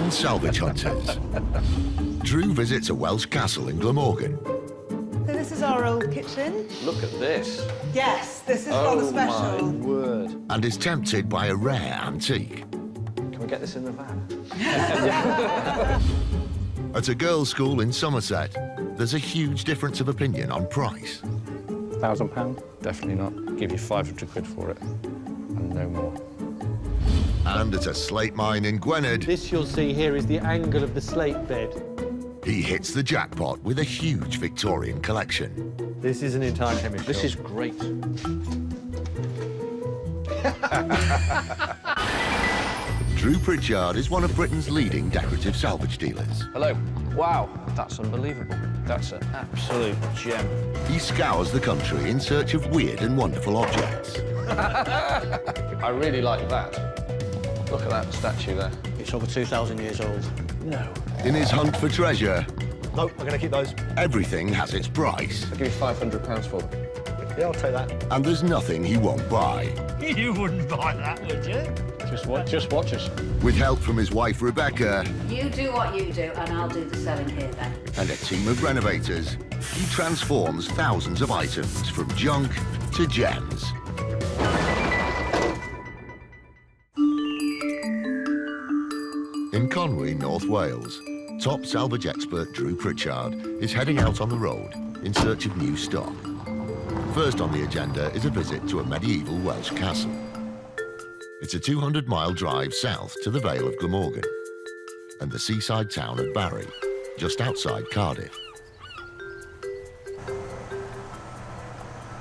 on Salvage Hunters. Drew visits a Welsh castle in Glamorgan. So this is our old kitchen. Look at this. Yes, this is rather special. Oh, my word. And is tempted by a rare antique. Can we get this in the van? At a girls' school in Somerset, there's a huge difference of opinion on price. £1,000? Definitely not. Give you 500 quid for it, and no more. And at a slate mine in Gwynedd, This you'll see here is the angle of the slate bed. he hits the jackpot with a huge Victorian collection. This is an entire chemist This shop. is great. Drew Pritchard is one of Britain's leading decorative salvage dealers. Hello. Wow, that's unbelievable. That's an absolute gem. He scours the country in search of weird and wonderful objects. I really like that. Look at that statue there. It's over 2,000 years old. No. In his hunt for treasure, No, I'm going to keep those. everything has its price. I'll give you £500 for them. Yeah, I'll take that. And there's nothing he won't buy. You wouldn't buy that, would you? Just watch us. With help from his wife, Rebecca, You do what you do, and I'll do the selling here then. and a team of renovators, he transforms thousands of items from junk to gems. In Conwy, North Wales, top salvage expert Drew Pritchard is heading out on the road in search of new stock. First on the agenda is a visit to a medieval Welsh castle. It's a 200-mile drive south to the Vale of Glamorgan and the seaside town of Barry, just outside Cardiff.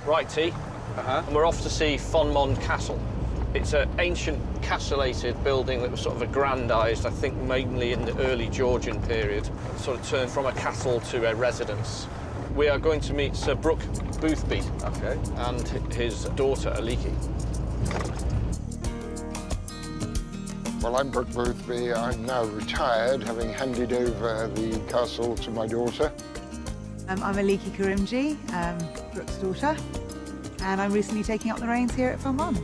Right, T. And we're off to see Fonmond Castle. It's an ancient castellated building that was sort of aggrandised, I think, mainly in the early Georgian period. Sort of turned from a castle to a residence. We are going to meet Sir Brooke Boothby and his daughter, Aliki. Well, I'm Brooke Boothby. I'm now retired, having handed over the castle to my daughter. I'm Aliki Karimji, Brooke's daughter, and I'm recently taking up the reins here at Fonmond.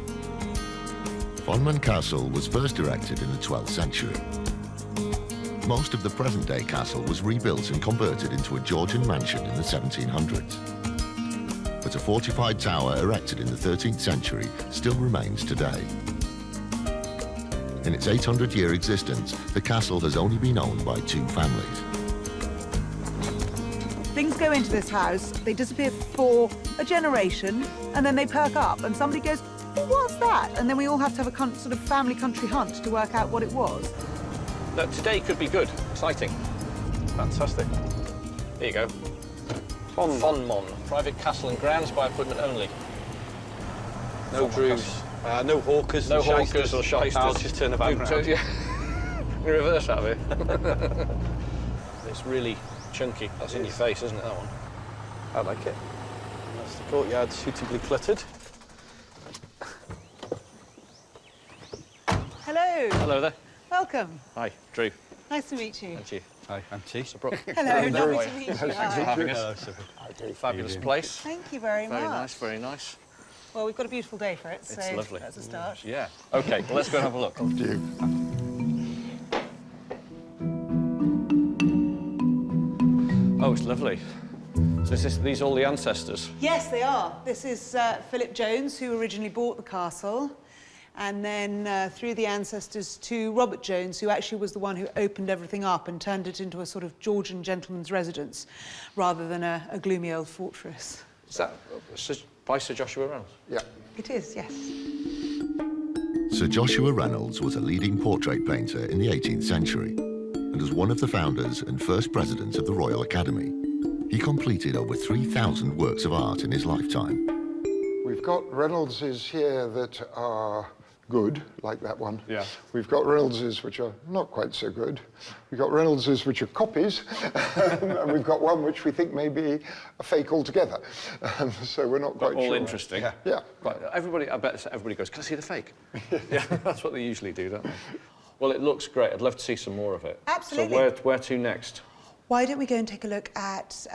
Fonmond Castle was first erected in the 12th century. Most of the present-day castle was rebuilt and converted into a Georgian mansion in the 1700s. But a fortified tower erected in the 13th century still remains today. In its 800-year existence, the castle has only been owned by 2 families. Things go into this house, they disappear for a generation, and then they perk up, and somebody goes, "Oh, what's that?" And then we all have to have a sort of family country hunt to work out what it was. Look, today could be good, exciting. Fantastic. There you go. Fonmond, private castle and grounds by appointment only. No Drews. No hawkers, No hawkers or shysters. I'll just turn the van around. Yeah. Reverse that bit. It's really chunky. That's in your face, isn't it, that one? I like it. That's the courtyard suitably cluttered. Hello. Hello there. Welcome. Hi, Drew. Nice to meet you. Thank you. Hi, I'm T. Sir Brooke. Hello, lovely to meet you. Thanks for Hi. having us. Fabulous place. Thank you very much. Very nice, very nice. Well, we've got a beautiful day for it, so It's lovely. that's a start. Yeah. OK, well, let's go and have a look. Do you? Oh, it's lovely. So is these all the ancestors? Yes, they are. This is Philip Jones, who originally bought the castle, and then through the ancestors to Robert Jones, who actually was the one who opened everything up and turned it into a sort of Georgian gentleman's residence, rather than a gloomy old fortress. Is that by Sir Joshua Reynolds? Yeah. It is, yes. Sir Joshua Reynolds was a leading portrait painter in the 18th century and was one of the founders and first presidents of the Royal Academy. He completed over 3,000 works of art in his lifetime. We've got Reynoldses here that are good, like that one. Yeah. We've got Reynoldses which are not quite so good. We've got Reynoldses which are copies, and we've got one which we think may be a fake altogether. So we're not quite All sure. interesting. Yeah. Right, I bet everybody goes, can I see the fake? Yeah, that's what they usually do, don't they? Well, it looks great. I'd love to see some more of it. Absolutely. So where to next? Why don't we go and take a look at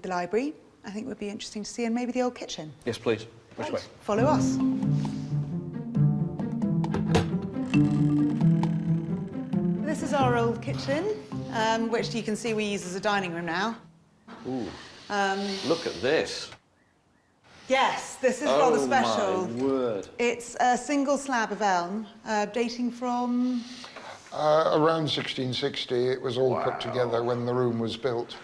the library? I think it would be interesting to see, and maybe the old kitchen. Yes, please. Which way? Follow us. This is our old kitchen, which you can see we use as a dining room now. Ooh. Look at this. Yes, this is rather special. Oh, my word. It's a single slab of elm, dating from... Around 1660, it was all put together when the room was built.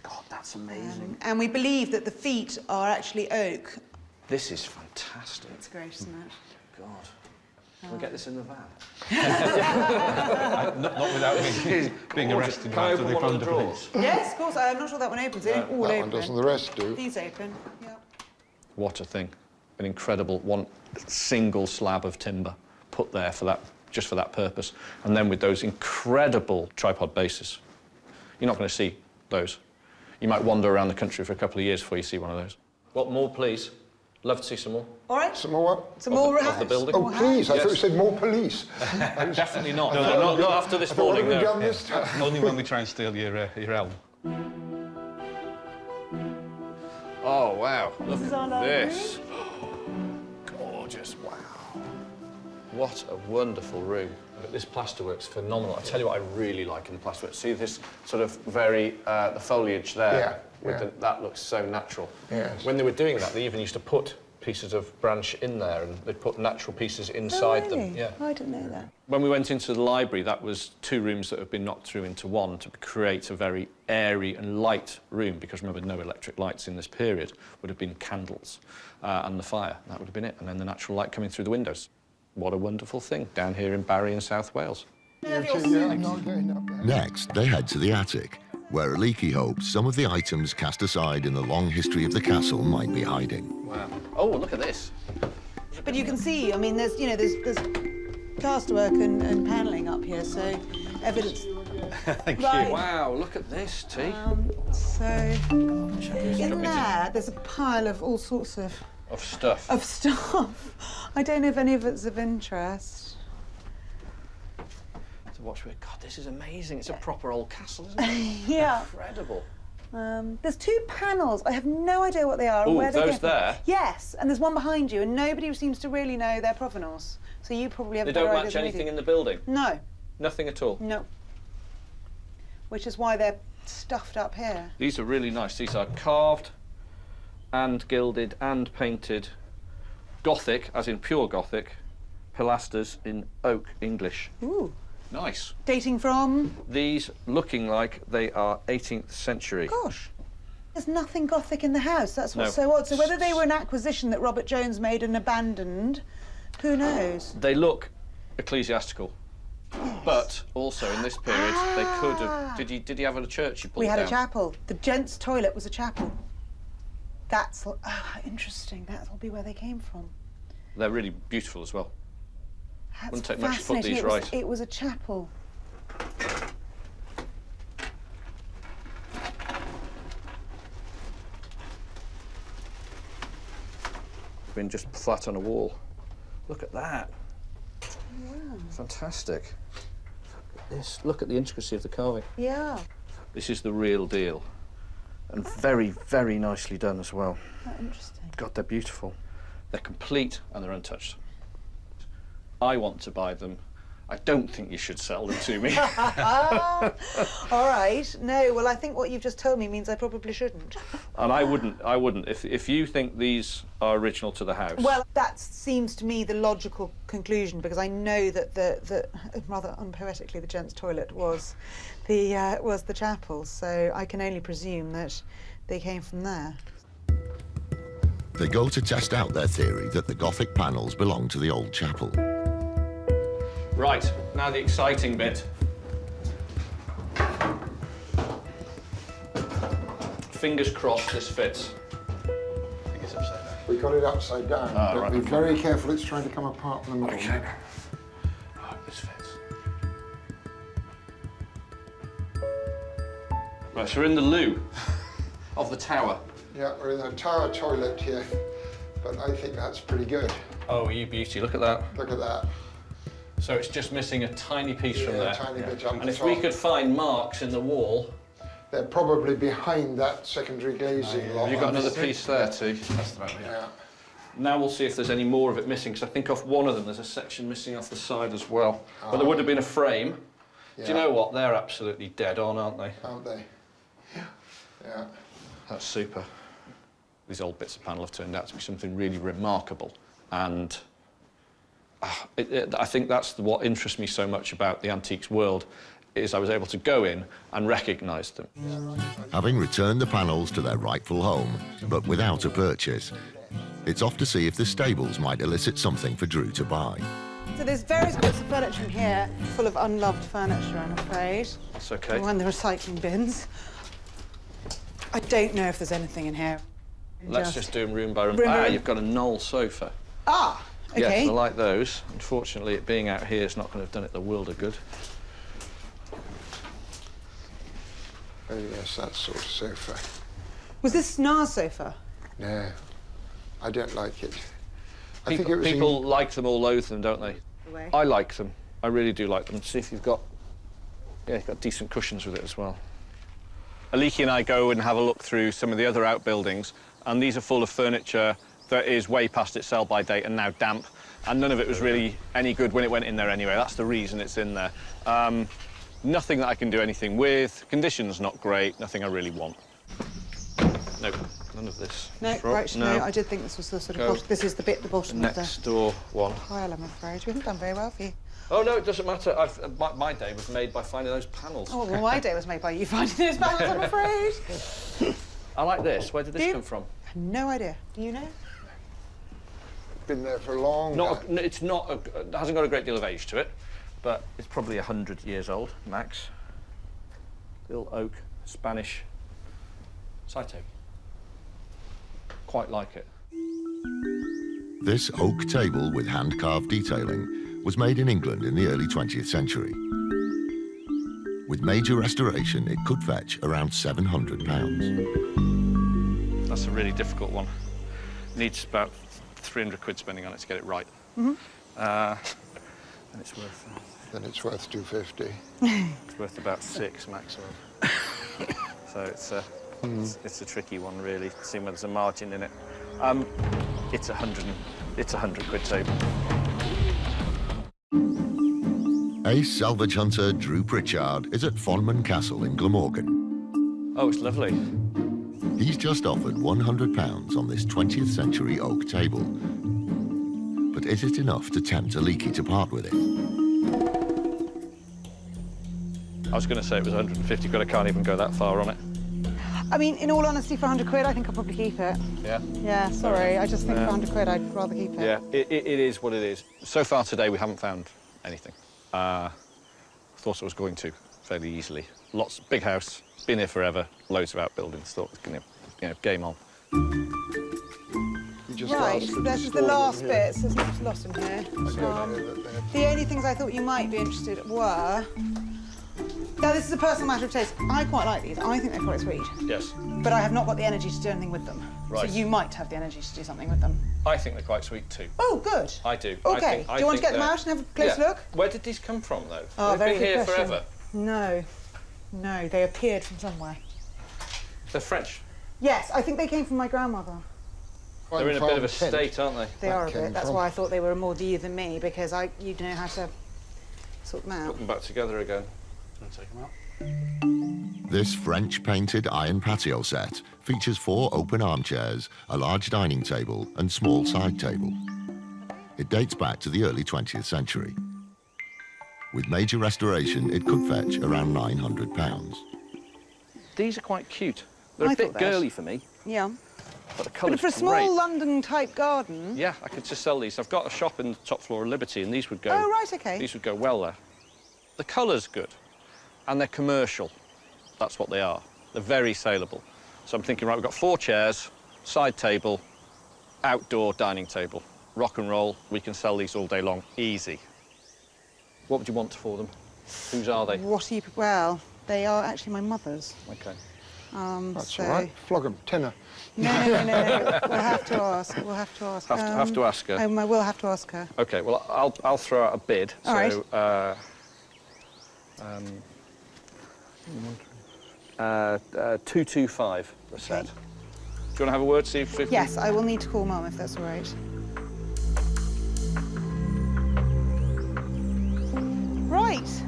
God, that's amazing. and we believe that the feet are actually oak. This is fantastic. It's great, isn't it? God. Can we get this in the van? Not without me being arrested after they found the police. Yes, of course. I'm not sure that one opens. They don't all That open. one doesn't, the rest do. These open, yeah. What a thing. An incredible one single slab of timber put there for that, just for that purpose. And then with those incredible tripod bases. You're not going to see those. You might wander around the country for a couple of years before you see one of those. What more, please? Love to see some more. All right. Some more what? Some more Of the building. Oh, please, I thought you said more police. Definitely not. No, not after this morning, What have we no. done this time? Only when we try and steal your elm. Oh, wow. Look is our at library. this. Gorgeous, wow. What a wonderful room. This plasterwork's phenomenal. I tell you what I really like in the plasterwork. See this sort of very, the foliage there? Yeah, With yeah. that looks so natural. Yes. When they were doing that, they even used to put pieces of branch in there and they'd put natural pieces inside them. Yeah. I didn't know that. When we went into the library, that was two rooms that have been knocked through into one to create a very airy and light room, because remember, no electric lights in this period, would have been candles and the fire. That would have been it, and then the natural light coming through the windows. What a wonderful thing, down here in Barry in South Wales. Yeah, I'm not going up there. Next, they head to the attic, where Aliki hopes some of the items cast aside in the long history of the castle might be hiding. Wow. Oh, look at this. But you can see, I mean, there's plasterwork and panelling up here, so evidence. Thank Right. you. Wow, look at this, T. So in there, there's a pile of all sorts of Stuff. stuff. I don't know if any of it's of interest. To watch with. God, this is amazing. It's a proper old castle, isn't it? Yeah. Incredible. There's two panels. I have no idea what they are. Ooh, or where they those came from. there? Yes, and there's one behind you, and nobody seems to really know their provenance. So you probably have They a better don't idea match than we anything do. in the building? No, Nothing at all? no. Which is why they're stuffed up here. These are really nice. These are carved and gilded and painted Gothic, as in pure Gothic, pilasters in oak English. Ooh. Nice. Dating from? These looking like they are 18th century. Gosh. There's nothing Gothic in the house. That's what's No. so odd. So whether they were an acquisition that Robert Jones made and abandoned, who knows? They look ecclesiastical. But also in this period, they could have. Did he have a church? You pulled We had down? a chapel. The gents' toilet was a chapel. That's interesting. That'll be where they came from. They're really beautiful as well. That's Wouldn't take much to put fascinating. these It was- right. It was a chapel. Been just flat on a wall. Look at that. Wow. Fantastic. Look at the intricacy of the carving. Yeah. This is the real deal. And very, very nicely done as well. Oh, interesting. God, they're beautiful. They're complete and they're untouched. I want to buy them. I don't think you should sell them to me. All right. No, well, I think what you've just told me means I probably shouldn't. And I wouldn't. If you think these are original to the house. Well, that seems to me the logical conclusion, because I know that the rather unpoetically, the gents' toilet was the chapel, so I can only presume that they came from there. They go to test out their theory that the Gothic panels belong to the old chapel. Right, now the exciting bit. Fingers crossed this fits. I think it's upside down. We got it upside down, Ah, but right, be okay. very careful, it's trying to come apart from the middle. Okay. I hope this fits. Right, so we're in the loo of the tower. Yeah, we're in the tower toilet here, but I think that's pretty good. Oh, you beauty, look at that. Look at that. So it's just missing a tiny piece from Yeah, a there. tiny bit up And the if we top. could find marks in the wall. They're probably behind that secondary glazing lot. Have you got another piece there, T? That's the right way. Yeah. Now we'll see if there's any more of it missing, because I think off one of them there's a section missing off the side as well. But there would have been a frame. Yeah. Do you know what? They're absolutely dead on, aren't they? Aren't they? Yeah. That's super. These old bits of panel have turned out to be something really remarkable, and I think that's what interests me so much about the antiques world, is I was able to go in and recognise them. Having returned the panels to their rightful home, but without a purchase, it's off to see if the stables might elicit something for Drew to buy. So there's various bits of furniture in here, full of unloved furniture, I'm afraid. That's okay. All in the recycling bins. I don't know if there's anything in here. Let's just do them room by room. Room by room. You've got a knoll sofa. Ah, okay. Yes, I like those. Unfortunately, it being out here is not going to have done it the world of good. Oh, yes, that sort of sofa. Was this Nars sofa? No, I don't like it. I think it was People like them or loathe them, don't they? Away. I like them. I really do like them. See if you've got... Yeah, you've got decent cushions with it as well. Aliki and I go and have a look through some of the other outbuildings, and these are full of furniture that is way past its sell-by date and now damp, and none of it was really any good when it went in there anyway. That's the reason it's in there. Nothing that I can do anything with. Conditions not great. Nothing I really want. Nope, none of this. No, right, no, I did think this was the sort of bottom. This is the bit at the bottom of the next door one. pile, I'm afraid. We haven't done very well for you. Oh, no, it doesn't matter. My day was made by finding those panels. Oh, well, my day was made by you finding those panels, I'm afraid. I like this. Where did this come from? I have no idea. Do you know? been there for a long time. It hasn't got a great deal of age to it, but it's probably 100 years old, max. Little oak, Spanish side table. Quite like it. This oak table with hand-carved detailing was made in England in the early 20th century. With major restoration, it could fetch around £700. That's a really difficult one. Needs about 300 quid spending on it to get it right. Mm-hmm. And it's worth... Then it's worth 250. It's worth about 6 maximum. So it's a tricky one, really, seeing whether there's a margin in it. It's a 100 quid table. Ace salvage hunter Drew Pritchard is at Fonman Castle in Glamorgan. Oh, it's lovely. He's just offered £100 on this 20th century oak table. But is it enough to tempt a leaky to part with it? I was going to say it was 150 quid. I can't even go that far on it. I mean, in all honesty, for 100 quid, I think I'll probably keep it. Yeah? Yeah, sorry. I just think for 100 quid, I'd rather keep it. Yeah, it is what it is. So far today, we haven't found anything. Thought I was going to fairly easily. Big house, been here forever, loads of outbuildings. Thought it was going to, game on. Right, this is the last bit, so there's not much lost in here. The only things I thought you might be interested in were... Now, this is a personal matter of taste. I quite like these. I think they're quite sweet. Yes. But I have not got the energy to do anything with them. Right. So you might have the energy to do something with them. I think they're quite sweet too. Oh, good. I do. OK. Do you want to get them out and have a close look? Where did these come from, though? Oh, They've been very here good question. forever. No. No, they appeared from somewhere. They're French. Yes, I think they came from my grandmother. They're in a bit of a state, aren't they? They are a bit. That's why I thought they were more to you than me, because you know how to sort them out. Put them back together again. I'll take them out. This French-painted iron patio set features 4 open armchairs, a large dining table and small side table. It dates back to the early 20th century. With major restoration, it could fetch around £900. These are quite cute. They're a bit girly for me. Yeah. But the colour's But for a small London-type garden... Yeah, I could just sell these. I've got a shop in the top floor of Liberty, and these would go... Oh, right, OK. These would go well there. The colour's good, and they're commercial. That's what they are. They're very saleable. So I'm thinking, right, we've got 4 chairs, side table, outdoor dining table. Rock and roll, we can sell these all day long. Easy. What would you want for them? Whose are they? What are you... Well, they are actually my mother's. OK. That's all right. Flog them. Tenner. No. We'll have to ask. We'll have to ask. Have to ask her. I will have to ask her. OK, well, I'll throw out a bid. All right. 225 the set. Do you want to have a word, see if... Yes, I will need to call Mum if that's all right. Right.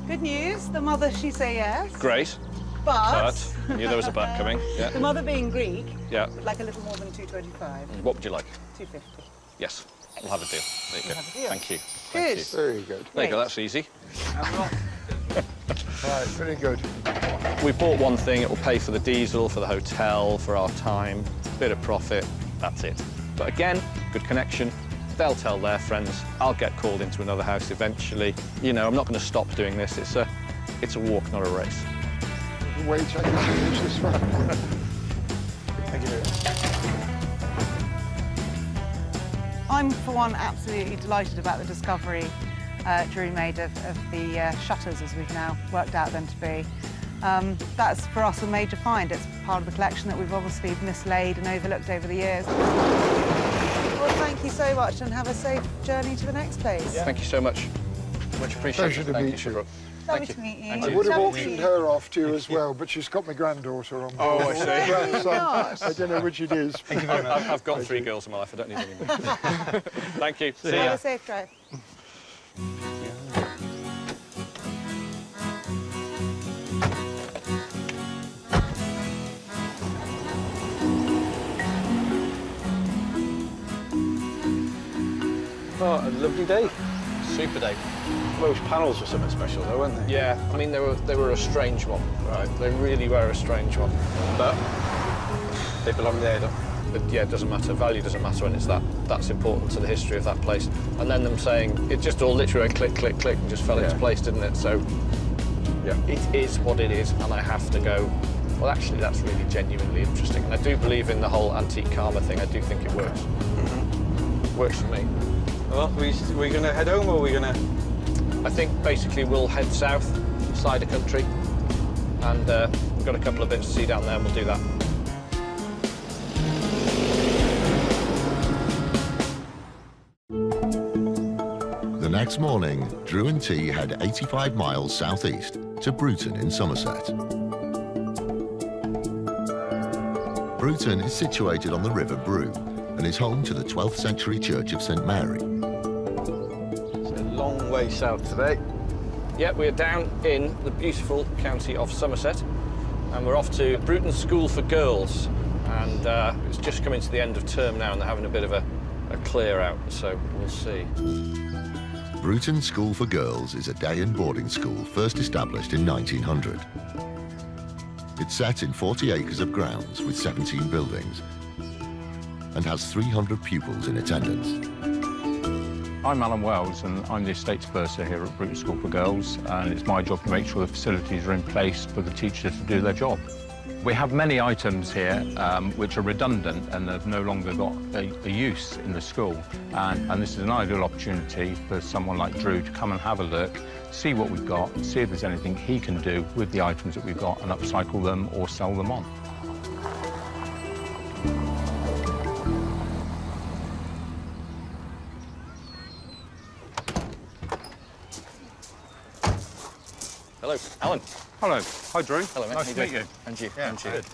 Good news, the mother, she say yes. Great. But... I knew there was a but coming. Yeah. The mother being Greek, Yeah. would like a little more than 225. What would you like? 250. Yes, we'll have a deal. There you go. have a deal. Thank you. Good. Thank you. Very good. There you go, that's easy. Right, very good. We bought one thing, it will pay for the diesel, for the hotel, for our time, bit of profit, that's it. But again, good connection. They'll tell their friends. I'll get called into another house eventually. You know, I'm not going to stop doing this. It's a walk, not a race. Wait, I can finish this one. Thank you. I'm, for one, absolutely delighted about the discovery Drew made of the shutters, as we've now worked out them to be. That's, for us, a major find. It's part of the collection that we've obviously mislaid and overlooked over the years. Well, thank you so much, and have a safe journey to the next place. Yeah. Thank you so much. Much appreciated. Pleasure to Thank meet you, you. Shabrook. Lovely Thank to meet you. And I you. would have Lovely to auctioned meet her off to you as well, but she's got my granddaughter on board. Oh, I see. Grandson. I don't know which it is. Thank you very much. I've got 3 girls in my life, I don't need any more. Thank you. See Have ya. a safe drive. Oh, a lovely day. Super day. Welsh panels were something special, though, weren't they? Yeah, I mean, they were a strange one. Right. They really were a strange one. But they belong there, though. But yeah, it doesn't matter. Value doesn't matter when it's that's important to the history of that place. And then them saying, it just all literally went click, click, click and just fell into place, didn't it? So, yeah, it is what it is, and I have to go, well, actually, that's really genuinely interesting. And I do believe in the whole antique karma thing. I do think it works. Works for me. Well, we going to head home, or are we going to... I think basically we'll head south, side of country, and we've got a couple of bits to see down there, and we'll do that. The next morning, Drew and T head 85 miles southeast to Bruton in Somerset. Bruton is situated on the River Brew and is home to the 12th century Church of St Mary. It's a long way south today. Yeah, we're down in the beautiful county of Somerset, and we're off to Bruton School for Girls. And it's just coming to the end of term now, and they're having a bit of a clear out, so we'll see. Bruton School for Girls is a day and boarding school first established in 1900. It's set in 40 acres of grounds with 17 buildings and has 300 pupils in attendance. I'm Alan Wells, and I'm the estates bursar here at Bruton School for Girls, and it's my job to make sure the facilities are in place for the teachers to do their job. We have many items here which are redundant and have no longer got a use in the school. And this is an ideal opportunity for someone like Drew to come and have a look, see what we've got, and see if there's anything he can do with the items that we've got and upcycle them or sell them on. Hello, Alan. Hello. Hi, Drew. Hello, mate. Nice to meet you. And you. Yeah, And you. good.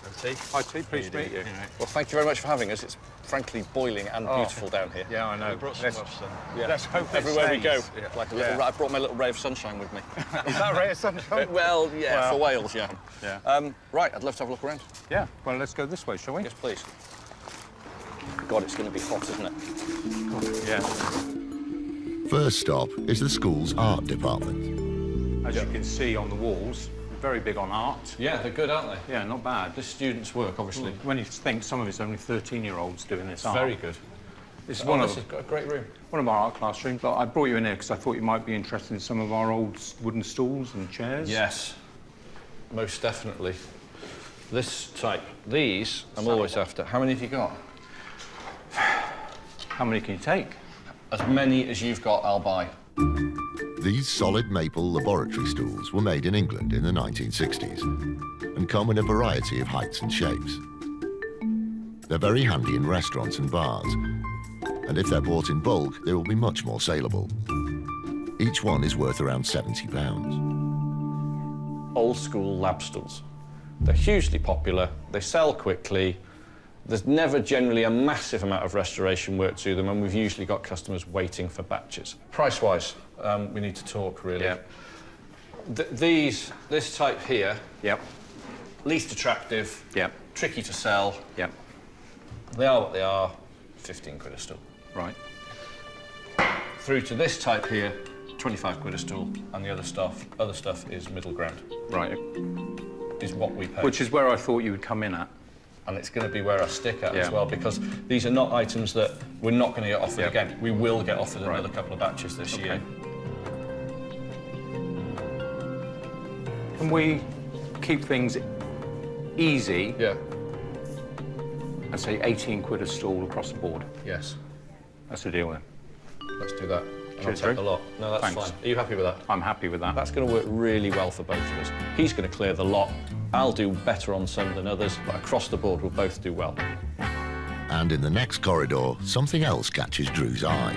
Hi, T. Pleased to meet you. Well, thank you very much for having us. It's frankly boiling and beautiful down here. Yeah, I know. We brought some of sun. Yeah. Let's hope it Everywhere we go, stays. like a little, I brought my little ray of sunshine with me. Is that ray of sunshine? Well, yeah, for Wales, yeah. Yeah. Right, I'd love to have a look around. Yeah. Well, let's go this way, shall we? Yes, please. God, it's going to be hot, isn't it? Yeah. First stop is the school's art department. As you can see on the walls, very big on art. Yeah, they're good, aren't they? Yeah, not bad. The students' work, obviously. When you think some of it's only 13-year-olds doing this art. Very good. This is This has got a great room. one of our art classrooms. But I brought you in here because I thought you might be interested in some of our old wooden stools and chairs. Yes, most definitely. This type. These, I'm always after. How many have you got? How many can you take? As many as you've got, I'll buy. These solid maple laboratory stools were made in England in the 1960s and come in a variety of heights and shapes. They're very handy in restaurants and bars, and if they're bought in bulk, they will be much more saleable. Each one is worth around £70. Old school lab stools. They're hugely popular, they sell quickly, there's never generally a massive amount of restoration work to them, and we've usually got customers waiting for batches. Price-wise, we need to talk, really. Yeah. This type here, Yep. least attractive, Yep. tricky to sell. Yep. They are what they are, 15 quid a stool. Right. Through to this type here, 25 quid a stool, and the other stuff is middle ground, Right. is what we pay. Which is where I thought you would come in at. And it's going to be where I stick at as Yeah. well, because these are not items that we're not going to get offered Yeah. again. We will get offered Right. another couple of batches this year. Can we keep things easy Yeah. and say 18 quid a stall across the board? Yes. That's the deal then. Let's do that. And I'll Cheers, take Drew. the lot. No, that's Thanks. fine. Are you happy with that? I'm happy with that. That's going to work really well for both of us. He's going to clear the lot. I'll do better on some than others, but across the board, we'll both do well. And in the next corridor, something else catches Drew's eye.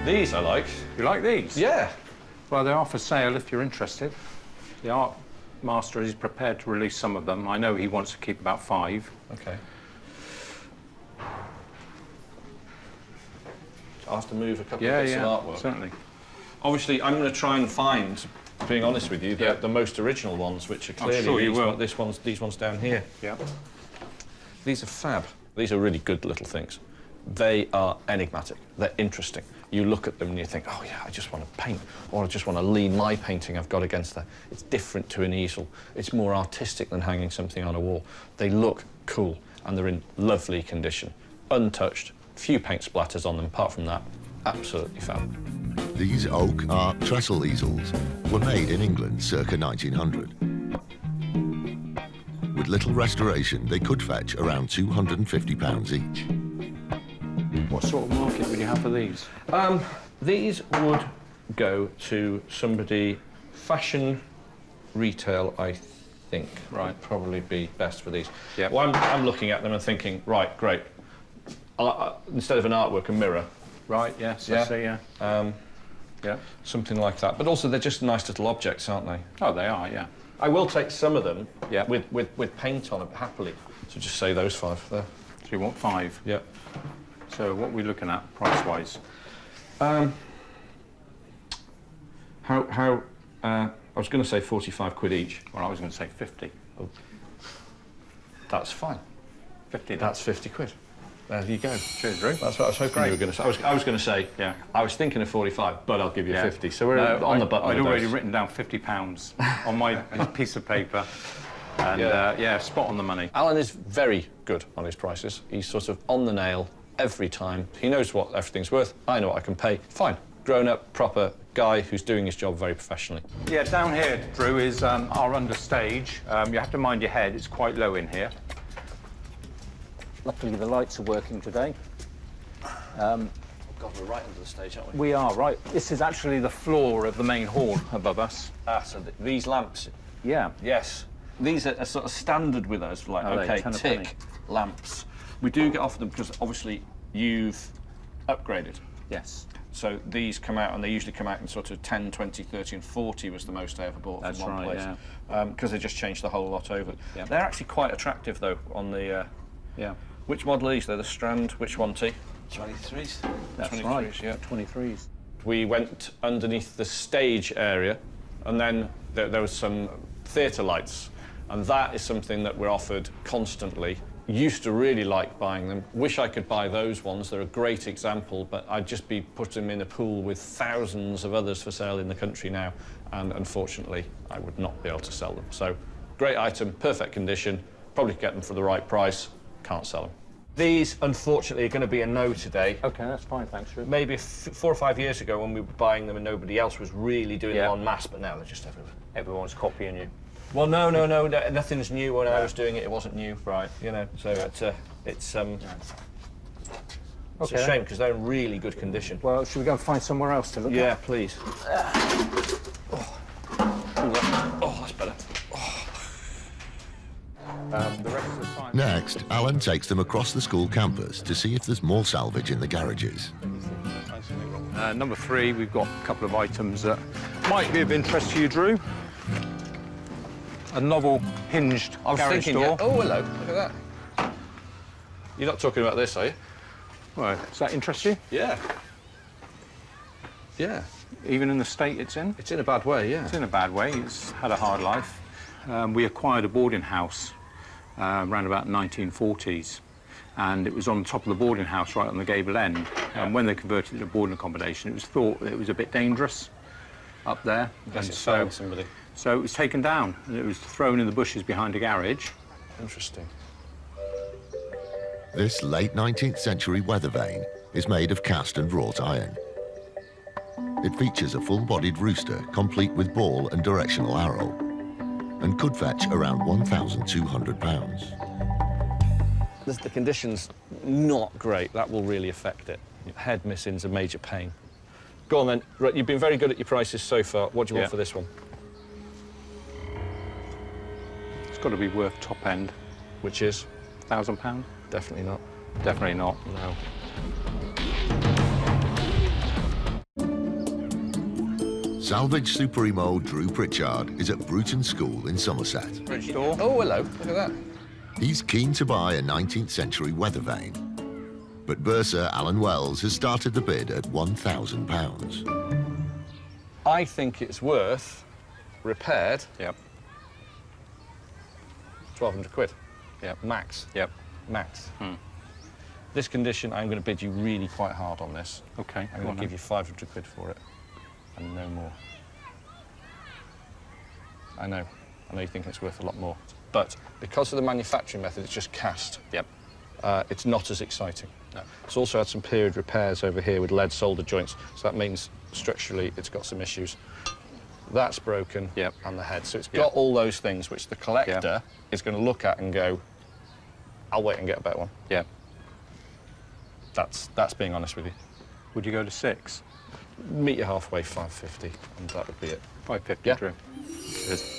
These I like. You like these? Yeah. Well, they are for sale if you're interested. The art master is prepared to release some of them. I know he wants to keep about 5. Okay. I'll have to move a couple of bits of artwork. Certainly. Obviously, I'm going to try and find, being honest with you, Yeah. the most original ones, which are clearly sure you will. these ones down here. Yeah. These are fab. These are really good little things. They are enigmatic. They're interesting. You look at them and you think, oh yeah, I just want to paint, or I just want to lean my painting I've got against that. It's different to an easel. It's more artistic than hanging something on a wall. They look cool, and they're in lovely condition. Untouched, few paint splatters on them. Apart from that, absolutely fab. These oak art trestle easels were made in England circa 1900. With little restoration, they could fetch around £250 each. What sort of market would you have for these? These would go to somebody, fashion, retail, I think. Right. Probably be best for these. Yep. Well, I'm looking at them and thinking, right, great. Instead of an artwork, a mirror. Right, yes, Yeah. I see, yeah. Yeah. Something like that. But also, they're just nice little objects, aren't they? Oh, they are, yeah. I will take some of them Yeah. with paint on them, happily. So just say those 5 there. So you want 5? Yeah. So what are we looking at, price-wise? I was going to say 45 quid each. Well, I was going to say 50. That's fine. 50, That's 50 quid. There you go. Cheers, Drew. That's what I was hoping you were going to say. I was going to say, Yeah. I was thinking of 45, but I'll give you Yeah. 50. So we're on the button. I'd with already those. written down £50 on my piece of paper. And, Yeah. yeah, spot on the money. Alan is very good on his prices. He's sort of on the nail every time. He knows what everything's worth. I know what I can pay. Fine. Grown-up, proper guy who's doing his job very professionally. Yeah, down here, Drew, is our understage. You have to mind your head. It's quite low in here. Luckily, the lights are working today. God, we're right under the stage, aren't we? We are, right. This is actually the floor of the main hall above us. Ah, so these lamps, Yeah. yes. These are sort of standard with us, like, Are they? OK, 10 a penny? tick, lamps. We do get offered them because, obviously, you've upgraded. Yes. So these come out, and they usually come out in sort of 10, 20, 30 and 40 was the most I ever bought That's from one right, place. Because they just changed the whole lot over. Yeah. They're actually quite attractive, though, on the... Yeah. Which model are these? They're the Strand. Which one, T? 23s. That's 23s, right. yeah. 23s. We went underneath the stage area, and then there was some theatre lights, and that is something that we're offered constantly. Used to really like buying them. Wish I could buy those ones. They're a great example, but I'd just be putting them in a pool with thousands of others for sale in the country now, and unfortunately, I would not be able to sell them. So, great item, perfect condition, probably get them for the right price, can't sell them. These, unfortunately, are going to be a no today. OK, that's fine, thanks, Drew. Maybe 4 or 5 years ago when we were buying them and nobody else was really doing Yeah. them en masse, but now they're just everywhere. Everyone's copying you. Well, no, nothing's new. When I was doing it, it wasn't new. Right. You know, so it's a Okay. shame because they're in really good condition. Well, should we go and find somewhere else to look Yeah, at? please. Oh, that's better. The rest of the time... Next, Alan takes them across the school campus to see if there's more salvage in the garages. Number 3, we've got a couple of items that might be of interest to you, Drew. A novel hinged I was garage thinking. door. Yeah. Oh, hello. Look at that. You're not talking about this, are you? Well, does that interest you? Yeah. Yeah. even in the state it's in. It's in a bad way, yeah. It's in a bad way. It's had a hard life. We acquired a boarding house around about 1940s, and it was on top of the boarding house right on the gable end. And when they converted it to boarding accommodation, it was thought that it was a bit dangerous up there. And so it was taken down, and it was thrown in the bushes behind a garage. Interesting. This late 19th century weather vane is made of cast and wrought iron. It features a full-bodied rooster complete with ball and directional arrow, and could fetch around 1,200 pounds. The condition's not great. That will really affect it. Head missing's a major pain. Go on then. Right, you've been very good at your prices so far. What do you want for this one? It's got to be worth top end. Which is? £1,000? Definitely not. Definitely not. No. Salvage Supremo Drew Pritchard is at Bruton School in Somerset. Bridge door. Oh, hello. Look at that. He's keen to buy a 19th century weather vane, but bursar Alan Wells has started the bid at £1,000. I think it's worth, repaired, Yep. 1,200 quid. Yep. Max. Yep. Max. This condition, I'm going to bid you really quite hard on this. OK. I'm going to give you 500 quid for it, and no more. I know you think it's worth a lot more. But because of the manufacturing method, it's just cast. Yep. It's not as exciting. No. It's also had some period repairs over here with lead solder joints, so that means structurally it's got some issues. That's broken, Yep. and the head. So it's got all those things which the collector is going to look at and go, I'll wait and get a better one. Yeah. That's being honest with you. Would you go to 6? Meet you halfway, 550, and that would be it. 550, Yeah. Drew.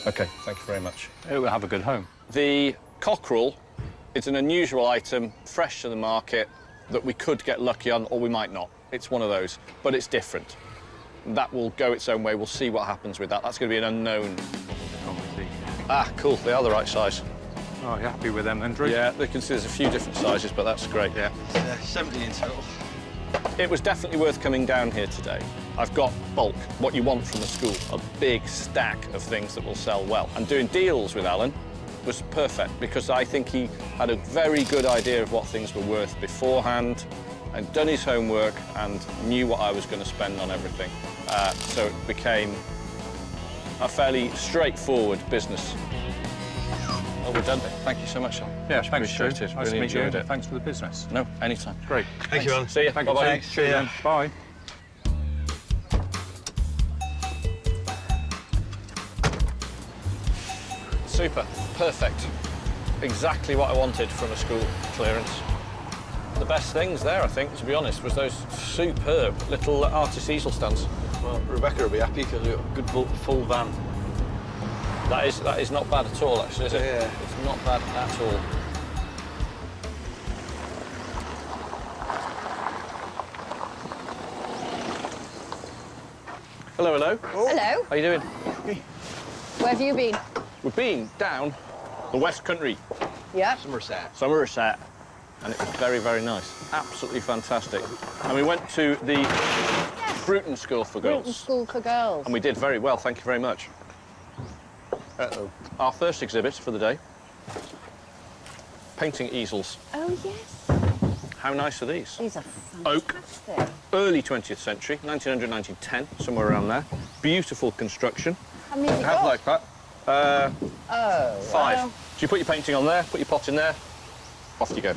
OK, thank you very much. It will have a good home. The cockerel is an unusual item, fresh to the market, that we could get lucky on, or we might not. It's one of those, but it's different. That will go its own way. We'll see what happens with that. That's going to be an unknown. Ah, cool. They are the right size. Oh, you're happy with them then, Drew? Yeah, they can see there's a few different sizes, but that's great. Yeah. 70 in total. It was definitely worth coming down here today. I've got bulk, what you want from a school, a big stack of things that will sell well. And doing deals with Alan was perfect because I think he had a very good idea of what things were worth beforehand and done his homework and knew what I was going to spend on everything. So it became a fairly straightforward business. Oh, we're done. Thank you so much, Alan. Yeah, thanks, Drew. Appreciate it. Nice Really to meet you. enjoyed it. Thanks for the business. No, anytime. Great. Thank you, Alan. See you. Thank you. Bye-bye. Thanks. Cheers then. Bye. Super. Perfect. Exactly what I wanted from a school clearance. The best things there, I think, to be honest, was those superb little artist easel stands. Well, Rebecca will be happy because we've got a good full van. That is not bad at all, actually, is it? Yeah. It's not bad at all. Hello, hello. Hello. How you doing? Where have you been? We've been down the West Country, Yeah. Somerset, and it was very, very nice. Absolutely fantastic. And we went to the Bruton School for Girls. Bruton School for Girls. And we did very well, thank you very much. Uh-oh. Our first exhibit for the day. Painting easels. Oh, yes. How nice are these? These are Oak. fantastic. Early 20th century, 1900, 1910, somewhere around there. Beautiful construction. How many have you Have got? like that. Oh, 5. well. So you put your painting on there, put your pot in there, off you go.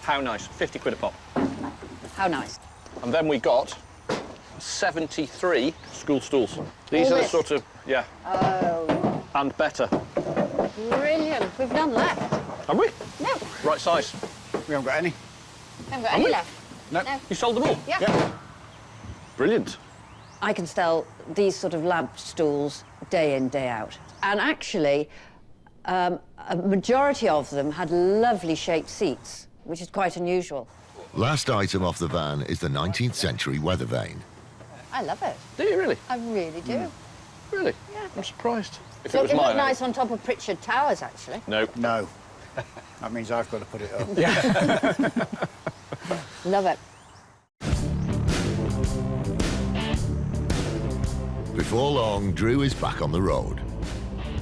How nice, 50 quid a pop. How nice. And then we got 73 school stools. These All are the this? sort of, yeah, Oh, and better. brilliant. We've none left. Have we? No, Right size. We haven't got any. haven't got any we? left. No. No. You sold them all? Yeah. Brilliant. I can sell these sort of lamp stools day in, day out. And actually, a majority of them had lovely shaped seats, which is quite unusual. Last item off the van is the 19th century weather vane. I love it. Do you really? I really do. Really? Yeah. I'm surprised. If So it was it looked mine, nice on top of Pritchard Towers, actually. No. No. That means I've got to put it up. Love it. Before long, Drew is back on the road.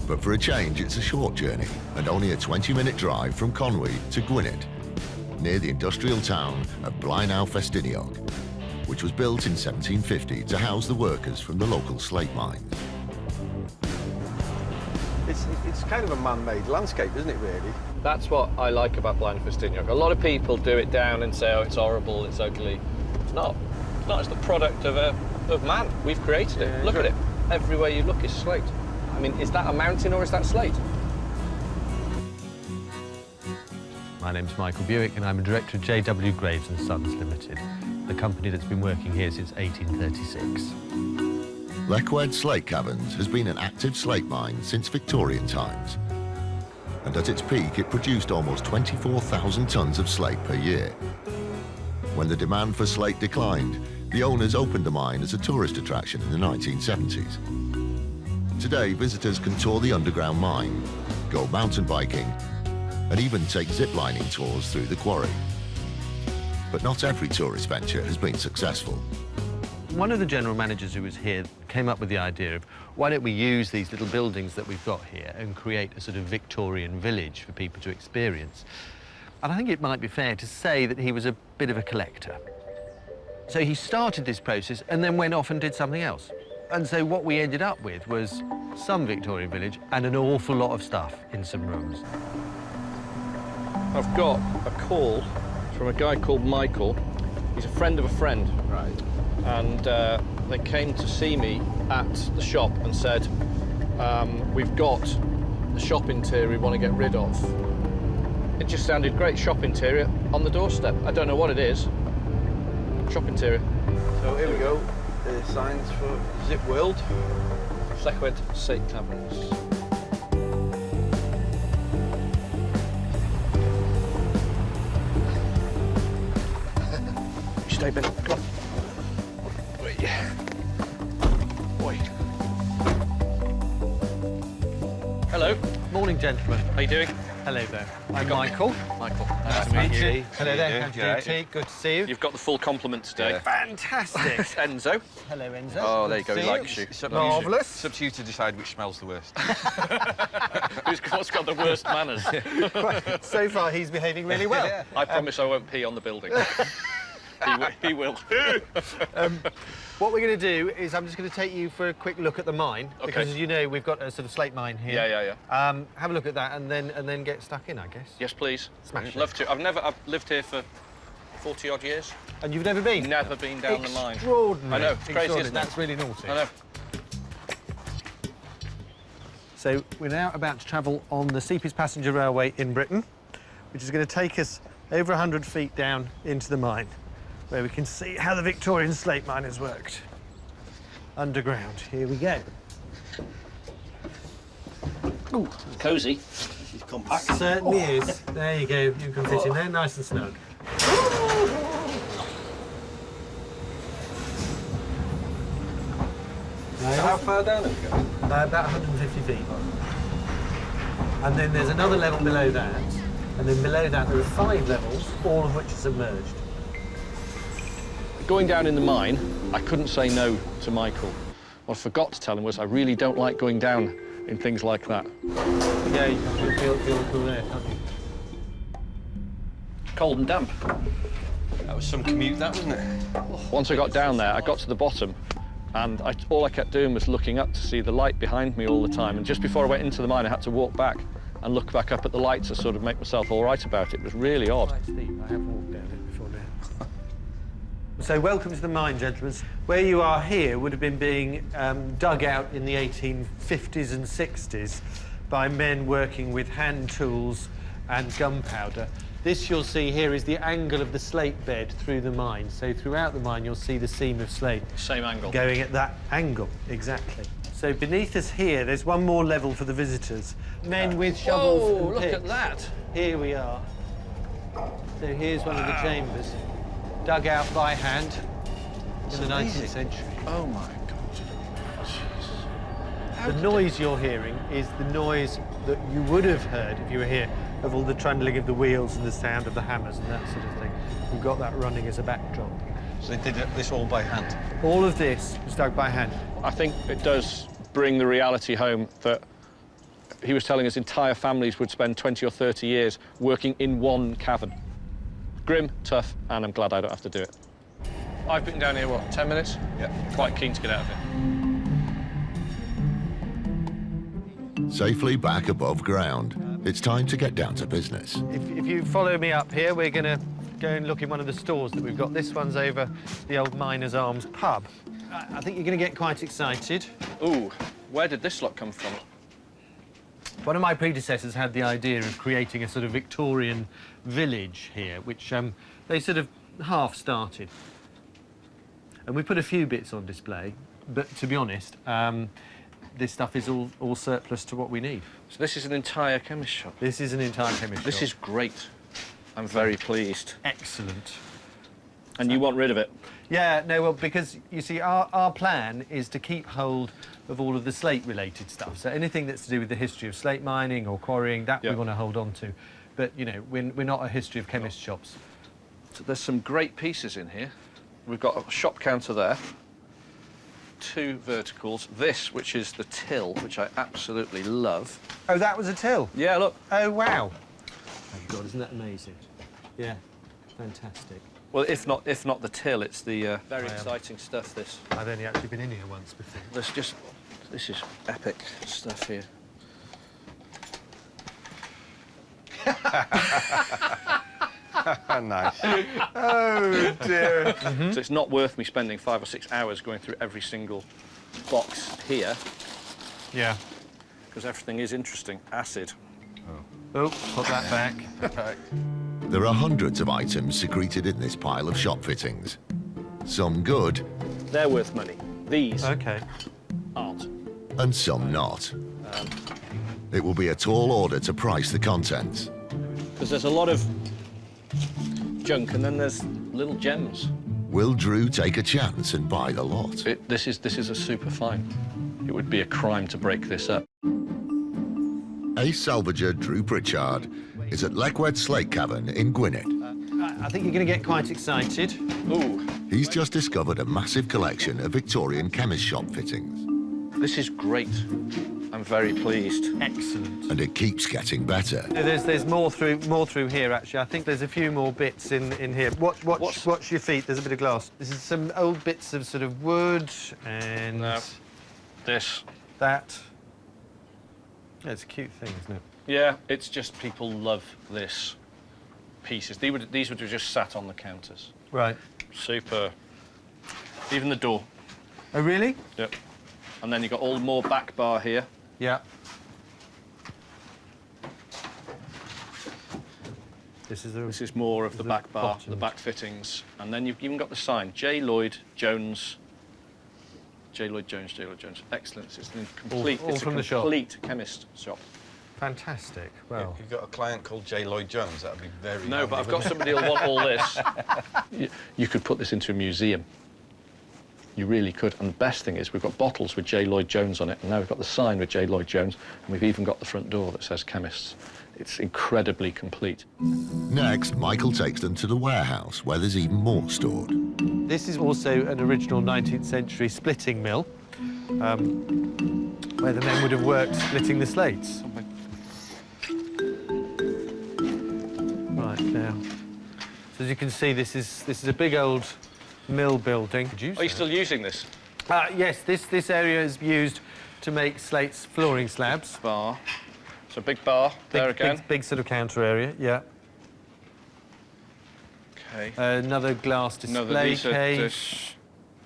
But for a change, it's a short journey and only a 20-minute drive from Conwy to Gwynedd, near the industrial town of Blaenau Festiniog, which was built in 1750 to house the workers from the local slate mines. It's kind of a man-made landscape, isn't it, really? That's what I like about Blaenau Festiniog. A lot of people do it down and say, oh, it's horrible, it's ugly. It's not. It's not. It's the product of man. We've created it. Look at it. Everywhere you look is slate. I mean, is that a mountain or is that slate? My name's Michael Buick and I'm a director of J.W. Graves & Sons Limited, the company that's been working here since 1836. Leckwed Slate Caverns has been an active slate mine since Victorian times. And at its peak, it produced almost 24,000 tonnes of slate per year. When the demand for slate declined, the owners opened the mine as a tourist attraction in the 1970s. Today, visitors can tour the underground mine, go mountain biking, and even take zip-lining tours through the quarry. But not every tourist venture has been successful. One of the general managers who was here came up with the idea of why don't we use these little buildings that we've got here and create a sort of Victorian village for people to experience. And I think it might be fair to say that he was a bit of a collector. So he started this process and then went off and did something else. And so what we ended up with was some Victorian village and an awful lot of stuff in some rooms. I've got a call from a guy called Michael. He's a friend of a friend. Right. And they came to see me at the shop and said, we've got the shop interior we want to get rid of. It just sounded great, shop interior on the doorstep. I don't know what it is. Shop interior. So here we go. The signs for Zip World. Leckwed Slate Caverns. Stay, Ben. Come on. Boy. Hello. Morning, gentlemen. How you doing? Hello there. I'm Michael. Michael. Nice to meet you. Hello there. How do you do, T? Good to see you. You've got the full complement today. Yeah. Fantastic. Enzo. Hello, Enzo. Oh, there you Good go. to He see likes you. Marvellous. It's up to you to decide which smells the worst. What's got the worst manners? So far, he's behaving really well. Yeah. I promise I won't pee on the building. He will. What we're going to do is I'm just going to take you for a quick look at the mine. Okay. Because, as you know, we've got a sort of slate mine here. Yeah. Have a look at that and then get stuck in, I guess. Yes, please. Smash it. Love to. I've lived here for 40-odd years. And you've never been? Never been down the mine. Extraordinary. I know, it's crazy, isn't it? That's really naughty. I know. So we're now about to travel on the steepest passenger railway in Britain, which is going to take us over 100 feet down into the mine, where we can see how the Victorian slate miners worked. Underground. Here we go. Ooh, cosy. Certainly is. There you go. You can fit in there, nice and snug. How far down have we got? About 150 feet. And then there's another level below that, and then below that there are 5 levels, all of which are submerged. Going down in the mine, I couldn't say no to Michael. What I forgot to tell him was I really don't like going down in things like that. Yeah, you can feel the cool air, can't you? Cold and damp. That was some commute, that, wasn't it? Once I got down there, I got to the bottom, and all I kept doing was looking up to see the light behind me all the time. And just before I went into the mine, I had to walk back and look back up at the light to sort of make myself all right about it. It was really odd. Quite steep. I have walked down it before now. So welcome to the mine, gentlemen. Where you are here would have been being dug out in the 1850s and 60s by men working with hand tools and gunpowder. This you'll see here is the angle of the slate bed through the mine. So throughout the mine you'll see the seam of slate. Same angle. Going at that angle, exactly. So beneath us here, there's one more level for the visitors. Men with shovels and look picks. at that. Here we are. So here's one of the chambers, dug out by hand in the 19th century. Oh, my God. The noise you're hearing is the noise that you would have heard if you were here, of all the trundling of the wheels and the sound of the hammers and that sort of thing. We've got that running as a backdrop. So they did this all by hand? All of this was dug by hand. I think it does bring the reality home that he was telling us entire families would spend 20 or 30 years working in one cavern. Grim, tough, and I'm glad I don't have to do it. I've been down here, what, 10 minutes? Yeah. Quite keen to get out of here. Safely back above ground, it's time to get down to business. If you follow me up here, we're going to go and look in one of the stores that we've got. This one's over the old Miners' Arms pub. I think you're going to get quite excited. Ooh, where did this lot come from? One of my predecessors had the idea of creating a sort of Victorian village here, which they sort of half-started. And we put a few bits on display, but to be honest, this stuff is all surplus to what we need. So this is an entire chemist shop? This is an entire chemist shop. This is great. I'm very pleased. Excellent. And you want rid of it? Yeah, no, well, because, you see, our plan is to keep hold of all of the slate-related stuff. So anything that's to do with the history of slate mining or quarrying, that we want to hold on to. But, you know, we're not a history of chemist shops. So there's some great pieces in here. We've got a shop counter there. 2 verticals. This, which is the till, which I absolutely love. Oh, that was a till? Yeah, look. Oh, wow. Oh, God, isn't that amazing? Yeah, fantastic. Well, if not the till, it's the very exciting stuff, this. I've only actually been in here once before. This is epic stuff here. Nice. Oh, dear. Mm-hmm. So it's not worth me spending 5 or 6 hours going through every single box here. Yeah. Because everything is interesting. Acid. Oh, put that back. There are hundreds of items secreted in this pile of shop fittings. Some good. They're worth money. These aren't. And some not. It will be a tall order to price the contents. Because there's a lot of junk and then there's little gems. Will Drew take a chance and buy the lot? This is a super find. It would be a crime to break this up. Ace salvager Drew Pritchard is at Leckwed Slate Cavern in Gwynedd. I think you're going to get quite excited. Ooh. He's just discovered a massive collection of Victorian chemist shop fittings. This is great. I'm very pleased. Excellent. And it keeps getting better. There's more through here, actually. I think there's a few more bits in here. Watch your feet. There's a bit of glass. This is some old bits of sort of wood and... No. This. That. Yeah, it's a cute thing, isn't it? Yeah, it's just people love this pieces. These would have just sat on the counters. Right. Super. Even the door. Oh, really? Yep. And then you've got all more back bar here. Yeah. This is more of the back bar, the back fittings. And then you've even got the sign, J. Lloyd Jones. J. Lloyd Jones, J. Lloyd Jones. Excellent. It's complete. All from the shop. Complete chemist shop. Fantastic. Well, You've got a client called J. Lloyd Jones. That'd be very. No, but I've got somebody who'll want all this. You could put this into a museum. You really could. And the best thing is we've got bottles with J. Lloyd Jones on it, and now we've got the sign with J. Lloyd Jones, and we've even got the front door that says Chemists. It's incredibly complete. Next, Michael takes them to the warehouse, where there's even more stored. this is also an original 19th century splitting mill, where the men would have worked splitting the slates. Right, now. So as you can see, this is a big old mill building. Are you still using this? Yes, this area is used to make slates flooring slabs. Bar. So big bar there again. Big sort of counter area, yeah. Okay. Another glass display case.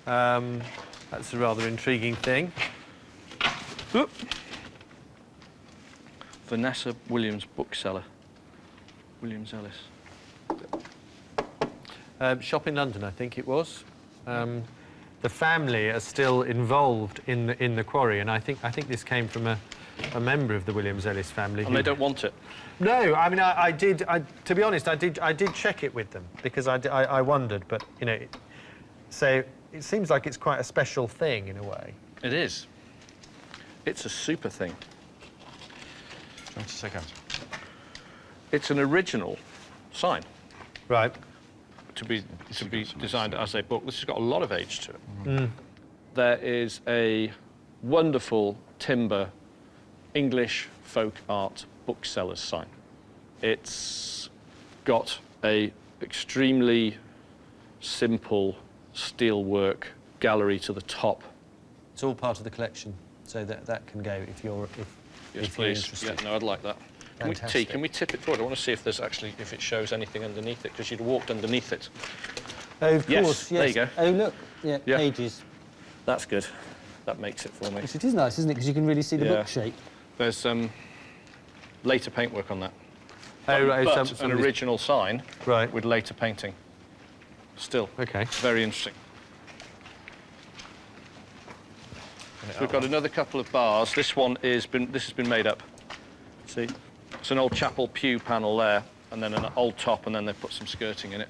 That's a rather intriguing thing. Oop. Vanessa Williams bookseller. Williams Ellis. Shop in London, I think it was. The family are still involved in the quarry, and I think this came from a member of the Williams Ellis family. And they don't want it? No, I mean, to be honest, I did check it with them, because I wondered, but, you know, so it seems like it's quite a special thing, in a way. It is. It's a super thing. 20 seconds. It's an original sign. Right. to be designed as a book. This has got a lot of age to it. There is a wonderful timber English folk art bookseller's sign. It's got a extremely simple steelwork gallery to the top. It's all part of the collection, so that can go if you're Yes, if you're please. interested. Yeah, no, I'd like that. Can we tip it forward? I want to see if it shows anything underneath it, because you'd walked underneath it. Oh, of Yes, course, yes. there you go. Oh, look, yeah, Yeah. pages. That's good. That makes it for me. Yes, it is nice, isn't it? Because you can really see the book shape. There's later paintwork on that. Oh, right. But an original sign with later painting. Still. Okay. Very interesting. So we've got another couple of bars. This has been made up. See? It's an old chapel pew panel there, and then an old top, and then they've put some skirting in it.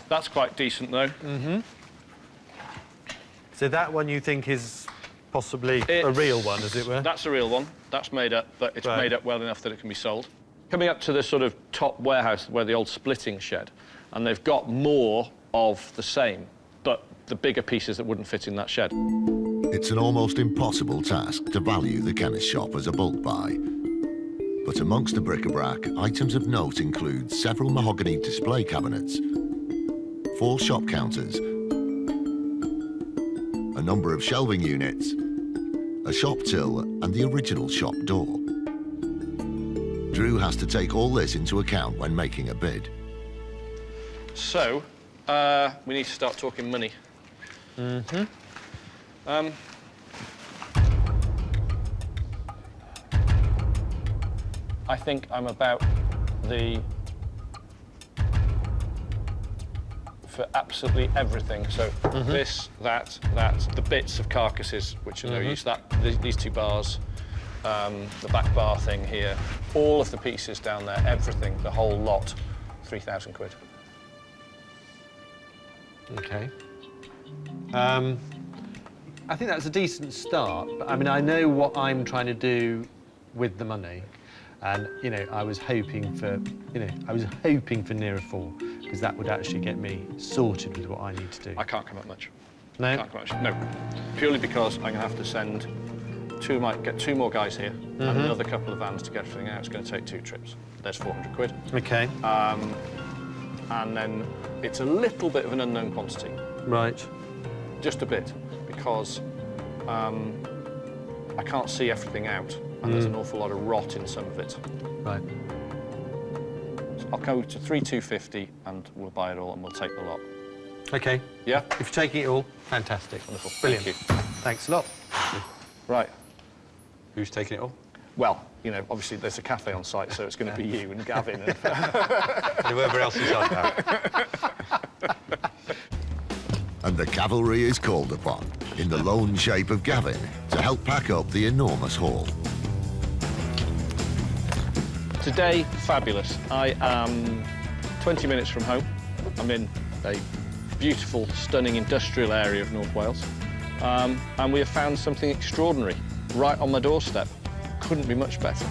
That's quite decent, though. Mm-hmm. So that one you think is possibly a real one, as it were? That's a real one. That's made up, but it's made up well enough that it can be sold. Coming up to the sort of top warehouse where the old splitting shed, and they've got more of the same, but the bigger pieces that wouldn't fit in that shed. It's an almost impossible task to value the chemist shop as a bulk buy. But amongst the bric-a-brac, items of note include several mahogany display cabinets, 4 shop counters, a number of shelving units, a shop till, and the original shop door. Drew has to take all this into account when making a bid. So, we need to start talking money. Mm-hmm. I think I'm about for absolutely everything. So this, that, the bits of carcasses, which are no use, these 2 bars, the back bar thing here, all of the pieces down there, everything, the whole lot, 3,000 quid. Okay. I think that's a decent start, but I mean, I know what I'm trying to do with the money, and you know, I was hoping for nearer 4, because that would actually get me sorted with what I need to do. I can't come up much. No? Can't come up much. No, purely because I'm going to have to send get 2 more guys here, and another couple of vans to get everything out. It's going to take 2 trips. There's 400 quid. Okay. And then it's a little bit of an unknown quantity. Right. Just a bit, because I can't see everything out, and there's an awful lot of rot in some of it. Right. So I'll go to 3,250, and we'll buy it all, and we'll take the lot. Okay. Yeah? If you're taking it all, fantastic. Wonderful. Brilliant. Thank you. Thanks a lot. Right. Who's taking it all? Well, you know, obviously there's a cafe on site, so it's going to be you and Gavin. And whoever else is on that. And the cavalry is called upon, in the lone shape of Gavin, to help pack up the enormous haul. Today, fabulous. I am 20 minutes from home. I'm in a beautiful, stunning industrial area of North Wales. And we have found something extraordinary right on my doorstep. Couldn't be much better.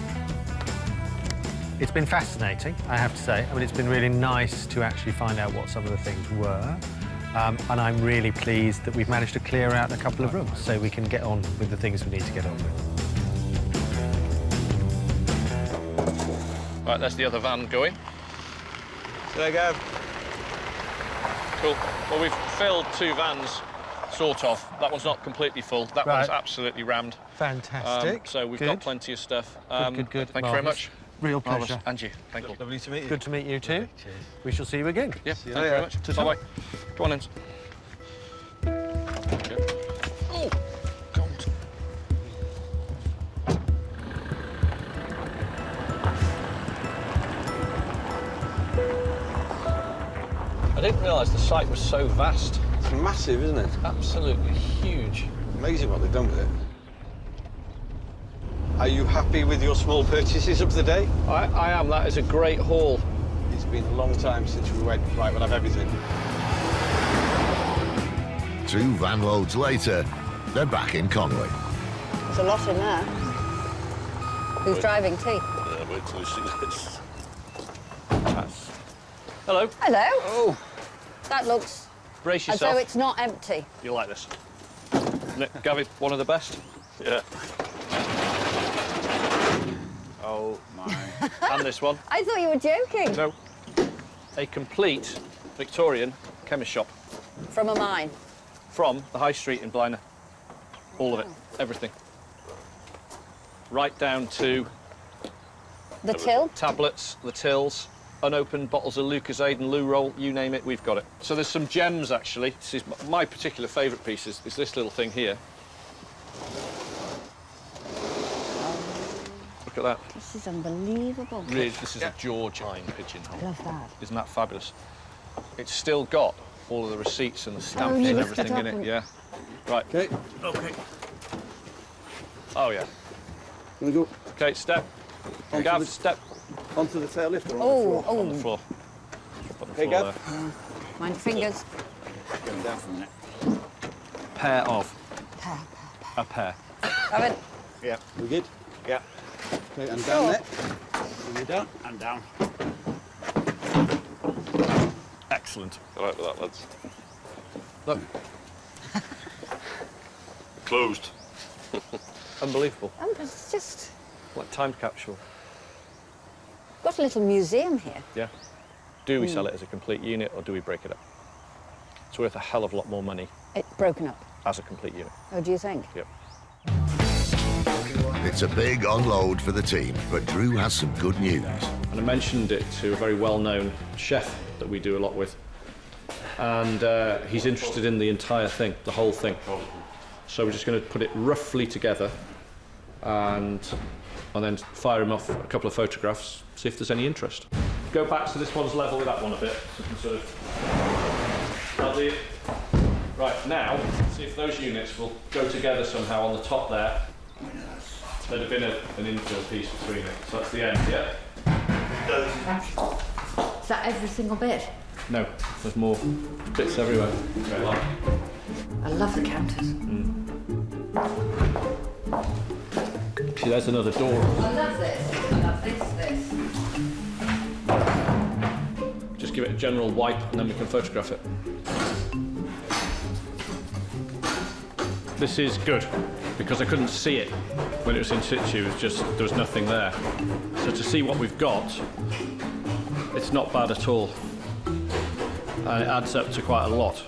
It's been fascinating, I have to say. I mean, it's been really nice to actually find out what some of the things were. And I'm really pleased that we've managed to clear out a couple of rooms so we can get on with the things we need to get on with. Right, there's the other van going. There you go. Cool. Well, we've filled 2 vans, sort of. That one's not completely full. That one's absolutely rammed. Fantastic. So we've got plenty of stuff. Good. Thank you very much. Real pleasure. Marvellous. And you. Thank you. Lovely to meet you. Good to meet you too. Cheers. We shall see you again. Yeah, thank you very much. Bye-bye. Go on in. Oh, God. I didn't realise the site was so vast. It's massive, isn't it? Absolutely huge. Amazing what they've done with it. Are you happy with your small purchases of the day? I am. That is a great haul. It's been a long time since we went, right, we'll have everything. 2 van loads later, they're back in Conway. There's a lot in there. Who's driving tea? Yeah, wait till you see this. Hello. Hello. Oh. That looks Brace as yourself. though it's not empty. You like this? Isn't it, Gavi, one of the best? Yeah. Oh, my. And this one. I thought you were joking. No. A complete Victorian chemist shop. From a mine. From the high street in Blaenau. All of it. Everything. Right down to... The till? Tablets, the tills, unopened bottles of Lucozade and loo roll, you name it, we've got it. So there's some gems, actually. This is my particular favourite piece is this little thing here. Look at that. This is unbelievable. Really, this is a Georgine pigeonhole. I love that. Isn't that fabulous? It's still got all of the receipts and the stamps you and lift it everything in up it, and- yeah. Right. Okay. Okay. Oh, yeah. Gonna go Okay, step. Onto Gav, the- step. onto the tail lift or on Oh, the floor? oh. On the floor. On the Okay, floor Gav. there. Mind your fingers. Going down for a minute. Pair of. Pair. A pair. Have it. Yeah. We good? Yeah. Okay, and Sure. down there. And you're down. I'm down. Excellent. All right with that, lads. Look. Closed. Unbelievable. It's just Like time capsule. got a little museum here. Yeah. Do we sell it as a complete unit or do we break it up? It's worth a hell of a lot more money It's broken up. as a complete unit. Oh, do you think? Yep. It's a big unload for the team, but Drew has some good news. And I mentioned it to a very well-known chef that we do a lot with. And he's interested in the entire thing, the whole thing. So we're just going to put it roughly together and then fire him off a couple of photographs, see if there's any interest. Go back so this one's level with that one a bit. So we can sort of... That'll do it. Right, now, see if those units will go together somehow on the top there. There'd have been an infill piece between it. So that's the end, yeah? Is that every single bit? No, there's more bits everywhere. Very like. I love the counters. See, there's another door. I love this. I love this. Just give it a general wipe and then we can photograph it. This is good because I couldn't see it when it was in situ. It was just, there was nothing there. So to see what we've got, it's not bad at all. And it adds up to quite a lot.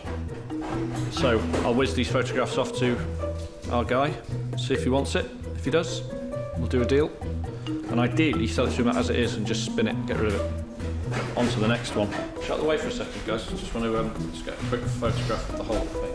So I'll whiz these photographs off to our guy, see if he wants it. If he does, we'll do a deal. And ideally sell it to him as it is and just spin it, get rid of it. On to the next one. Shut the way for a second, guys. Just want to just get a quick photograph of the whole thing.